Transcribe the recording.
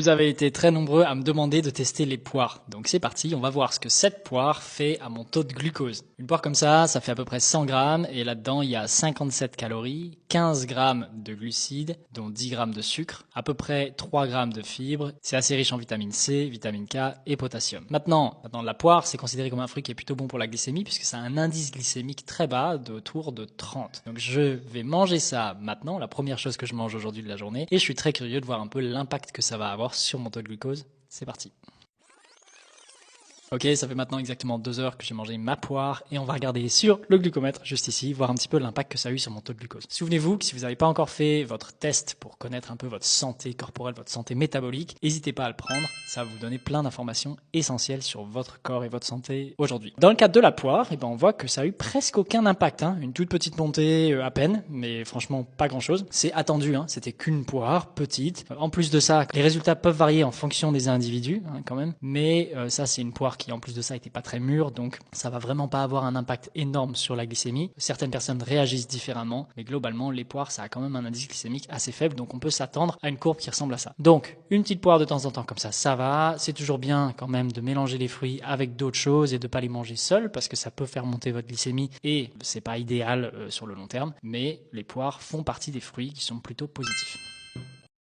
Vous avez été très nombreux à me demander de tester les poires. Donc c'est parti, on va voir ce que cette poire fait à mon taux de glucose. Une poire comme ça fait à peu près 100 grammes et là-dedans il y a 57 calories, 15 grammes de glucides, dont 10 grammes de sucre, à peu près 3 grammes de fibres. C'est assez riche en vitamine C, vitamine K et potassium. Maintenant, la poire, c'est considéré comme un fruit qui est plutôt bon pour la glycémie puisque ça a un indice glycémique très bas, autour de 30. Donc je vais manger ça maintenant, la première chose que je mange aujourd'hui de la journée, et je suis très curieux de voir un peu l'impact que ça va avoir sur mon taux de glucose. C'est parti. Ok, ça fait maintenant exactement 2 heures que j'ai mangé ma poire et on va regarder sur le glucomètre juste ici, voir un petit peu l'impact que ça a eu sur mon taux de glucose. Souvenez-vous que si vous n'avez pas encore fait votre test pour connaître un peu votre santé corporelle, votre santé métabolique, n'hésitez pas à le prendre, ça va vous donner plein d'informations essentielles sur votre corps et votre santé aujourd'hui. Dans le cadre de la poire, on voit que ça a eu presque aucun impact, une toute petite montée à peine, mais franchement pas grand chose. C'est attendu, c'était qu'une poire petite. En plus de ça, les résultats peuvent varier en fonction des individus quand même, mais ça c'est une poire qui en plus de ça était pas très mûre, donc ça va vraiment pas avoir un impact énorme sur la glycémie. Certaines personnes réagissent différemment, mais globalement les poires ça a quand même un indice glycémique assez faible, donc on peut s'attendre à une courbe qui ressemble à ça. Donc une petite poire de temps en temps comme ça va. C'est toujours bien quand même de mélanger les fruits avec d'autres choses et de pas les manger seuls parce que ça peut faire monter votre glycémie et c'est pas idéal sur le long terme, mais les poires font partie des fruits qui sont plutôt positifs.